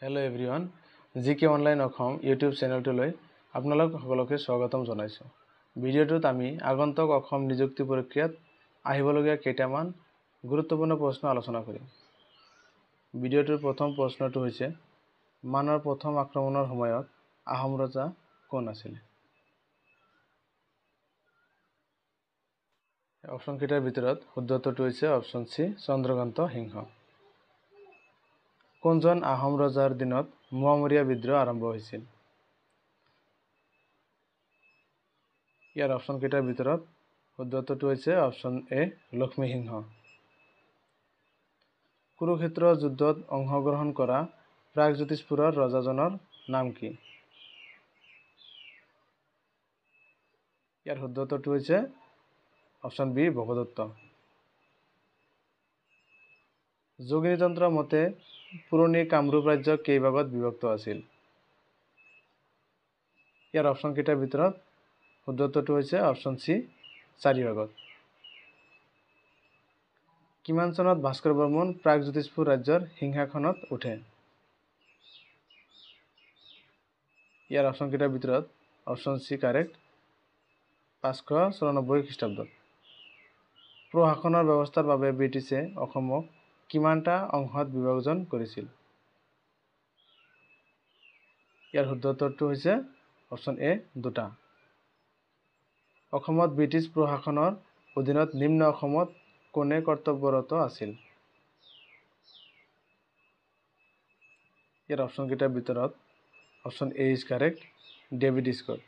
Hello' everyone, জিকে online Assam YouTube চেনেলটোলৈ আপোনালোক সকলোকে স্বাগতম জনাইছোঁ। ভিডিঅ'টোত আমি আগন্তুক অসম নিযুক্তি প্ৰক্ৰিয়াত আহিবলগীয়া কেইটামান গুৰুত্বপূৰ্ণ প্ৰশ্ন আলোচনা কৰিম। ভিডিঅ'টোৰ প্ৰথম প্ৰশ্নটো হৈছে, মানৰ প্ৰথম আক্ৰমণৰ সময়ত আহোম ৰজা কোন আছিল? অপশ্যন কেইটাৰ ভিতৰত শুদ্ধ উত্তৰটো হৈছে অপশ্যন চি, চন্দ্ৰকান্ত সিংহ। কোনজন আহোম ৰজাৰ দিনত মোৱামৰীয়া বিদ্ৰোহ আৰম্ভ হৈছিল? ইয়াৰ অপশ্যন কেইটাৰ ভিতৰত শুদ্ধ উত্তৰটো হৈছে অপশ্যন এ, লক্ষ্মী সিংহ। কুৰুক্ষেত্ৰ যুদ্ধত অংশগ্ৰহণ কৰা প্ৰাগজ্যোতিষপুৰৰ ৰজাজনৰ নাম কি? ইয়াৰ শুদ্ধ উত্তৰটো হৈছে অপশ্যন বি, ভগদত্ত। যোগিনীতন্ত্ৰ মতে পুৰণি কামৰূপ ৰাজ্য কেইভাগত বিভক্ত আছিল? ইয়াৰ অপশ্যন কেইটাৰ ভিতৰত শুদ্ধ উত্তৰটো হৈছে অপশ্যন চি, 4 ভাগত। কিমান চনত ভাস্কৰ বৰ্মন প্ৰাগজ্যোতিষপুৰ ৰাজ্যৰ সিংহাসনত উঠে? ইয়াৰ অপশ্যন কেইটাৰ ভিতৰত অপশ্যন চি কাৰেক্ট, 594 খ্ৰীষ্টাব্দত। প্ৰশাসনৰ ব্যৱস্থাৰ বাবে ব্ৰিটিছে অসমক কিমানটা অংশত বিভাজন কৰিছিল? ইয়াৰ শুদ্ধ উত্তৰটো হৈছে অপশ্যন এ, 2টা। অসমত ব্ৰিটিছ প্ৰশাসনৰ অধীনত নিম্ন অসমত কোনে কৰ্তব্যৰত আছিল? ইয়াৰ অপশ্যন কেইটাৰ ভিতৰত option A is correct, David Scott.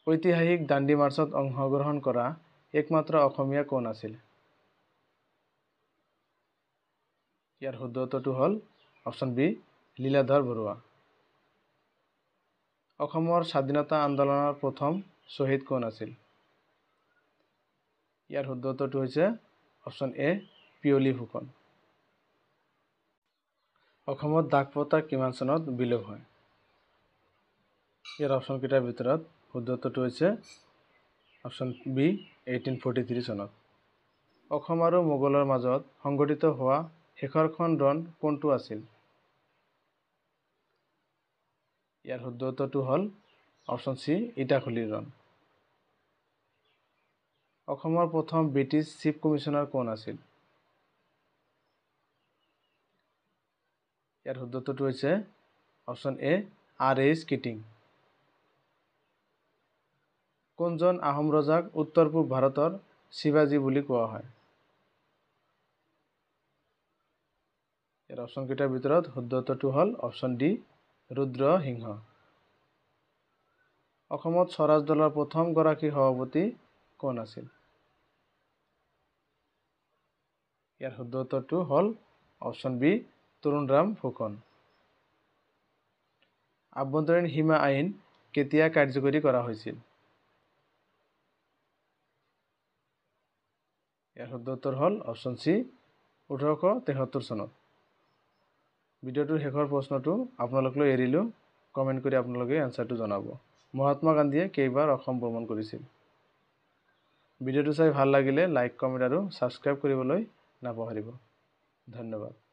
ঐতিহাসিক দাণ্ডি মাৰ্চত অংশগ্ৰহণ কৰা একমাত্ৰ অসমীয়া কোন আছিল? ইয়াৰ শুদ্ধ উত্তৰটো হ'ল অপশ্যন বি, লীলাধৰ বৰুৱা। অসমৰ স্বাধীনতা আন্দোলনৰ প্ৰথম শ্বহীদ কোন আছিল? ইয়াৰ শুদ্ধ উত্তৰটো হৈছে অপশ্যন এ, পিয়লি ফুকন। অসমত ডাক প্ৰথা কিমান চনত বিলোপ হয়? ইয়াৰ অপশ্যন কেইটাৰ ভিতৰত শুদ্ধ উত্তৰটো হৈছে অপশ্যন বি, 1843 চনত। অসম আৰু মোগলৰ মাজত সংঘটিত হোৱা শেষৰখন ৰণ কোনটো আছিল? ইয়াৰ শুদ্ধ উত্তৰটো হ'ল অপশ্যন চি, ইটাখুলিৰ ৰণ। অসমৰ প্ৰথম ব্ৰিটিছ চিফ কমিছনাৰ কোন আছিল? ইয়াৰ শুদ্ধ উত্তৰটো হৈছে অপশ্যন এ, R.H. কিটিং। কোনজন আহোম ৰজাক উত্তৰ পূব ভাৰতৰ শিৱাজী বুলি কোৱা হয়? ইয়াৰ অপশ্যন কেইটাৰ ভিতৰত শুদ্ধ উত্তৰটো হ'ল অপশ্যন ডি, ৰুদ্ৰসিংহ। অসমত স্বৰাজ দলৰ প্ৰথম গৰাকী সভাপতি কোন আছিল? ইয়াৰ শুদ্ধ উত্তৰটো হ'ল অপশ্যন বি, তৰুণৰাম ফুকন। আভ্যন্তৰীণ সীমা আইন কেতিয়া কাৰ্যকৰী কৰা হৈছিল? ইয়াৰ শুদ্ধ উত্তৰ হ'ল অপশ্যন চি, 1873 চনত। ভিডিঅ'টোৰ শেষৰ প্ৰশ্নটো আপোনালোকলৈ এৰিলোঁ, কমেণ্ট কৰি আপোনালোকে এনচাৰটো জনাব। মহাত্মা গান্ধীয়ে কেইবাৰ অসম ভ্ৰমণ কৰিছিল? ভিডিঅ'টো চাই ভাল লাগিলে লাইক, কমেণ্ট আৰু ছাবস্ক্ৰাইব কৰিবলৈ নাপাহৰিব। ধন্যবাদ।